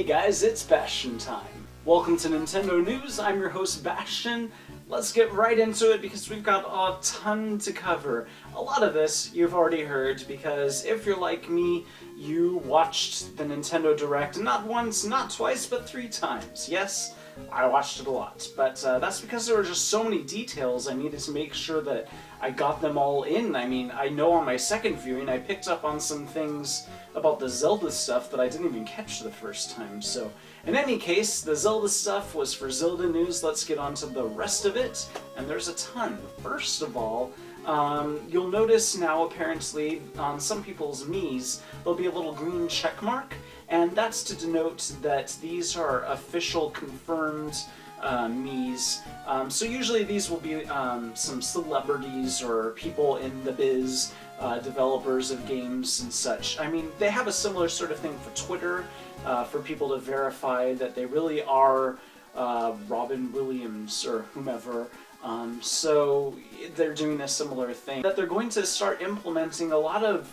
guys, it's Bastian time. Welcome to Nintendo News. I'm your host Bastian. Let's get right into it because we've got a ton to cover. A lot of this you've already heard because if you're like me, you watched the Nintendo Direct not once, not twice, but 3 times. Yes, I watched it a lot, but that's because there were just so many details I needed to make sure that I got them all in. I mean, I know on my second viewing I picked up on some things about the Zelda stuff that I didn't even catch the first time, so in any case, the Zelda stuff was for Zelda news. Let's get on to the rest of it, and there's a ton. First of all, you'll notice now apparently on some people's Miis there'll be a little green check mark, and that's to denote that these are official confirmed Miis. So usually these will be some celebrities or people in the biz, developers of games and such. I mean, they have a similar sort of thing for Twitter, for people to verify that they really are Robin Williams or whomever. So they're doing a similar thing. That they're going to start implementing a lot of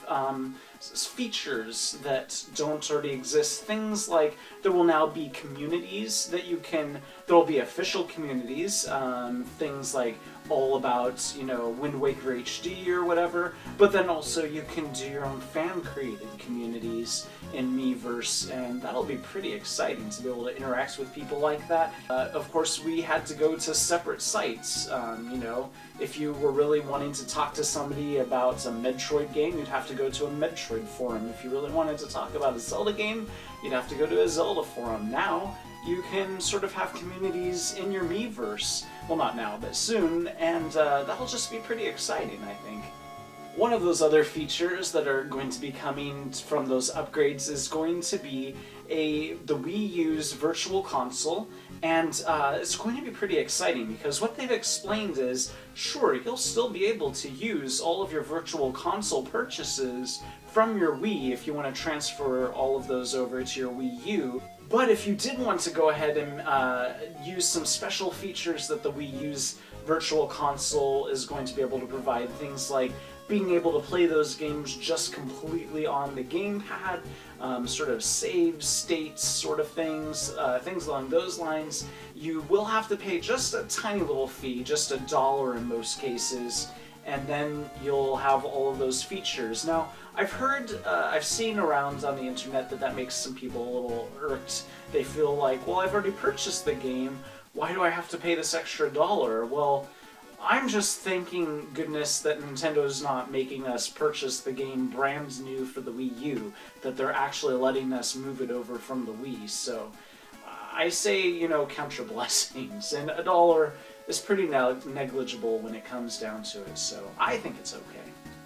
features that don't already exist. Things like there will now be communities that you can, there will be official communities, things like all about, you know, Wind Waker HD or whatever, but then also you can do your own fan-created communities in Miiverse, and that'll be pretty exciting to be able to interact with people like that. Of course, we had to go to separate sites. You know, if you were really wanting to talk to somebody about a Metroid game, you'd have to go to a Metroid forum. If you really wanted to talk about a Zelda game, you'd have to go to a Zelda forum. Now, you can sort of have communities in your Miiverse. Well, not now, but soon, and that'll just be pretty exciting, I think. One of those other features that are going to be coming from those upgrades is going to be the Wii U's Virtual Console, and it's going to be pretty exciting because what they've explained is, sure, you'll still be able to use all of your Virtual Console purchases from your Wii if you want to transfer all of those over to your Wii U. But if you did want to go ahead and use some special features that the Wii U's Virtual Console is going to be able to provide, things like being able to play those games just completely on the gamepad, sort of save states sort of things, things along those lines, you will have to pay just a tiny little fee, just $1 in most cases, and then you'll have all of those features. Now, I've heard, I've seen around on the internet that makes some people a little irked. They feel like, well, I've already purchased the game, why do I have to pay this extra $1? Well, I'm just thanking goodness that Nintendo's not making us purchase the game brand new for the Wii U, that they're actually letting us move it over from the Wii, so I say, you know, count your blessings, and $1 is pretty negligible when it comes down to it, so I think it's okay.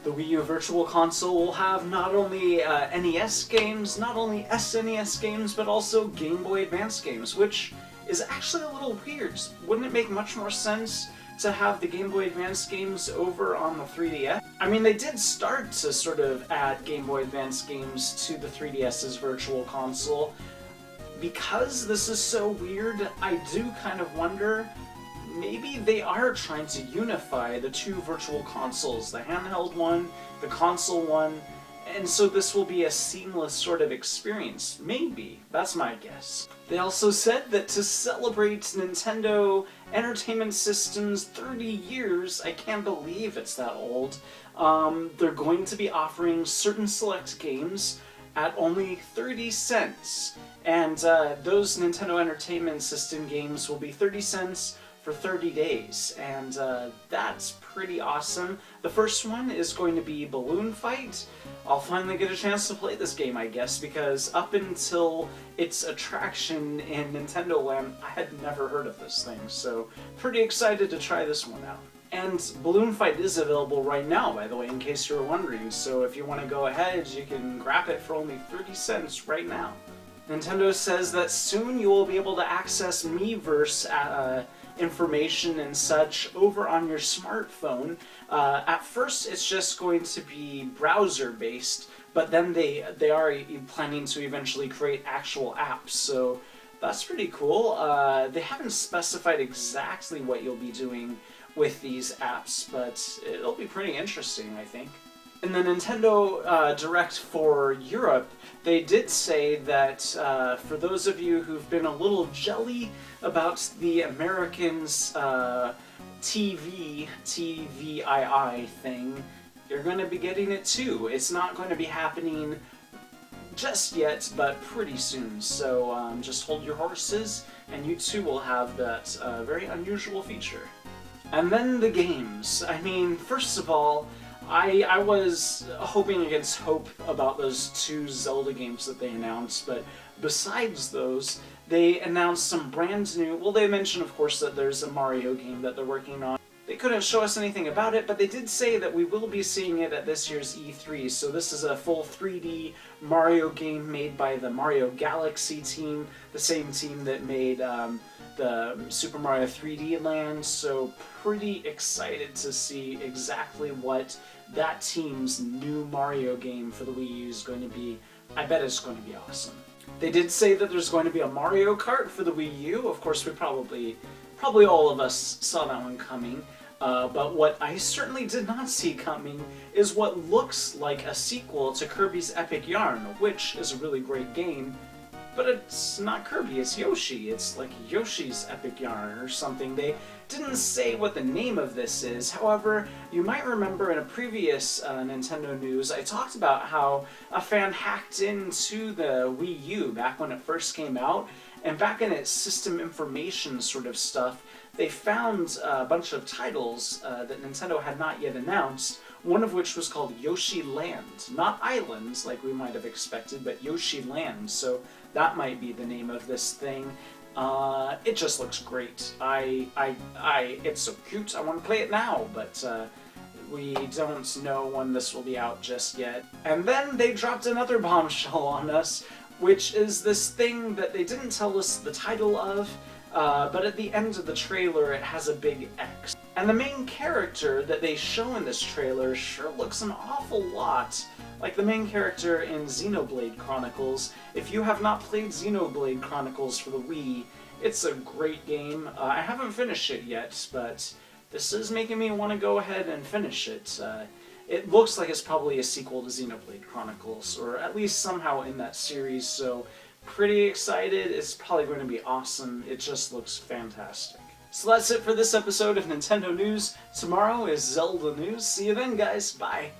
The Wii U Virtual Console will have not only NES games, not only SNES games, but also Game Boy Advance games, which is actually a little weird. Wouldn't it make much more sense to have the Game Boy Advance games over on the 3DS? I mean, they did start to sort of add Game Boy Advance games to the 3DS's Virtual Console. Because this is so weird, I do kind of wonder, maybe they are trying to unify the 2 virtual consoles, the handheld one, the console one, and so this will be a seamless sort of experience. Maybe. That's my guess. They also said that to celebrate Nintendo Entertainment System's 30 years, I can't believe it's that old, they're going to be offering certain select games at only 30 cents. And those Nintendo Entertainment System games will be 30 cents for 30 days, and that's pretty awesome. The first one is going to be Balloon Fight. I'll finally get a chance to play this game, I guess, because up until its attraction in Nintendo Land, I had never heard of this thing, so pretty excited to try this one out. And Balloon Fight is available right now, by the way, in case you were wondering, so if you want to go ahead, you can grab it for only 30 cents right now. Nintendo says that soon you will be able to access Miiverse information and such over on your smartphone. At first it's just going to be browser-based, but then they are planning to eventually create actual apps, so that's pretty cool. They haven't specified exactly what you'll be doing with these apps, but it'll be pretty interesting, I think. In the Nintendo Direct for Europe, they did say that for those of you who've been a little jelly about the Americans' TVII thing, you're going to be getting it too. It's not going to be happening just yet, but pretty soon. So just hold your horses, and you too will have that very unusual feature. And then the games. I mean, first of all, I was hoping against hope about those 2 Zelda games that they announced, but besides those, they announced some brand new... Well, they mentioned, of course, that there's a Mario game that they're working on. They couldn't show us anything about it, but they did say that we will be seeing it at this year's E3, so this is a full 3D Mario game made by the Mario Galaxy team, the same team that made the Super Mario 3D Land, so pretty excited to see exactly what that team's new Mario game for the Wii U is going to be. I bet it's going to be awesome. They did say that there's going to be a Mario Kart for the Wii U. Of course, we probably all of us saw that one coming. But what I certainly did not see coming is what looks like a sequel to Kirby's Epic Yarn, which is a really great game. But it's not Kirby, it's Yoshi. It's like Yoshi's Epic Yarn or something. They didn't say what the name of this is. However, you might remember in a previous Nintendo news, I talked about how a fan hacked into the Wii U back when it first came out, and back in its system information sort of stuff, they found a bunch of titles that Nintendo had not yet announced, one of which was called Yoshi Land. Not Islands, like we might have expected, but Yoshi Land. So that might be the name of this thing. It just looks great. It's so cute. I want to play it now, but we don't know when this will be out just yet. And then they dropped another bombshell on us, which is this thing that they didn't tell us the title of, but at the end of the trailer it has a big X. And the main character that they show in this trailer sure looks an awful lot like the main character in Xenoblade Chronicles. If you have not played Xenoblade Chronicles for the Wii, it's a great game. I haven't finished it yet, but this is making me want to go ahead and finish it. It looks like it's probably a sequel to Xenoblade Chronicles, or at least somehow in that series, so pretty excited. It's probably going to be awesome. It just looks fantastic. So that's it for this episode of Nintendo News. Tomorrow is Zelda News. See you then, guys. Bye.